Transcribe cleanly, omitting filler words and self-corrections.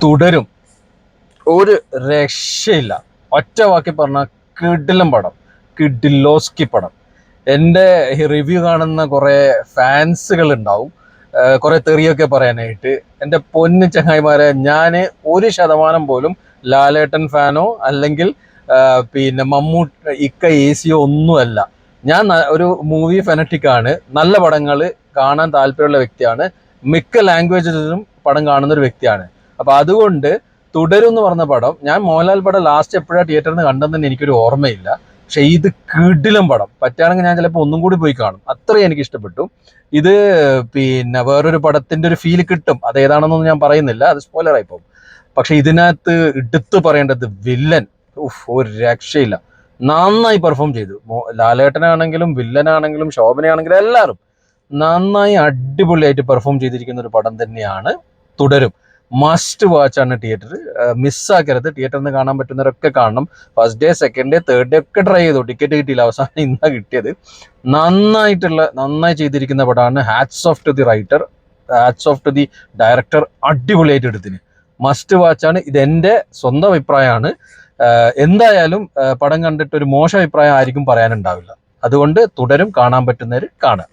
തുടരും ഒരു രക്ഷയില്ല. ഒറ്റ വാക്കി പറഞ്ഞ കിടിലം പടം, കിഡിലോസ്കി പടം. എൻ്റെ റിവ്യൂ കാണുന്ന കുറേ ഫാൻസുകൾ ഉണ്ടാവും, കുറേ തെറിയൊക്കെ പറയാനായിട്ട്. എൻ്റെ പൊന്നു ചങ്ങായിമാരെ, ഞാൻ 1% പോലും ലാലേട്ടൻ ഫാനോ അല്ലെങ്കിൽ പിന്നെ ഇക്ക AC ഒന്നുമല്ല. ഞാൻ ഒരു മൂവി ഫെനറ്റിക്കാണ്. നല്ല പടങ്ങൾ കാണാൻ താല്പര്യമുള്ള വ്യക്തിയാണ്. മിക്ക ലാംഗ്വേജിലും പടം കാണുന്ന ഒരു വ്യക്തിയാണ്. അപ്പൊ അതുകൊണ്ട് തുടരും എന്ന് പറഞ്ഞ പടം, ഞാൻ മോഹൻലാൽ പടം ലാസ്റ്റ് എപ്പോഴാണ് തിയേറ്ററിൽ നിന്ന് കണ്ടെന്ന് എനിക്കൊരു ഓർമ്മയില്ല. പക്ഷെ ഇത് കിടിലം പടം. പറ്റുകയാണെങ്കിൽ ഞാൻ ചിലപ്പോൾ ഒന്നും കൂടി പോയി കാണും, അത്രയും എനിക്ക് ഇഷ്ടപ്പെട്ടു. ഇത് പിന്നെ വേറൊരു പടത്തിന്റെ ഒരു ഫീൽ കിട്ടും. അത് ഏതാണെന്നൊന്നും ഞാൻ പറയുന്നില്ല, അത് സ്പോയിലർ ആയി പോകും. പക്ഷെ ഇതിനകത്ത് എടുത്തു പറയേണ്ടത് വില്ലൻ. ഒരു രക്ഷയില്ല, നന്നായി പെർഫോം ചെയ്തു. ലാലേട്ടനാണെങ്കിലും വില്ലനാണെങ്കിലും ശോഭനയാണെങ്കിലും എല്ലാവരും നന്നായി അടിപൊളിയായിട്ട് പെർഫോം ചെയ്തിരിക്കുന്ന ഒരു പടം തന്നെയാണ് തുടരും. മസ്റ്റ് വാച്ച് ആണ് തിയേറ്റർ, മിസ്സാക്കരുത്. തിയേറ്ററിൽ നിന്ന് കാണാൻ പറ്റുന്നവരൊക്കെ കാണണം. First day, second day, third day ഒക്കെ ട്രൈ ചെയ്തു, ടിക്കറ്റ് കിട്ടിയില്ല. അവസാനം ഇന്നാ കിട്ടിയത്. നന്നായി ചെയ്തിരിക്കുന്ന പടമാണ്. Hats of two the writer, hats of two the director. അടിപൊളിയായിട്ട് എടുത്തിന്. മസ്റ്റ് വാച്ചാണ്. ഇത് എൻ്റെ സ്വന്തം അഭിപ്രായമാണ്. എന്തായാലും പടം കണ്ടിട്ട് ഒരു മോശം അഭിപ്രായം ആയിരിക്കും പറയാനുണ്ടാവില്ല. അതുകൊണ്ട് തുടരും. കാണാൻ പറ്റുന്നവർ കാണുക.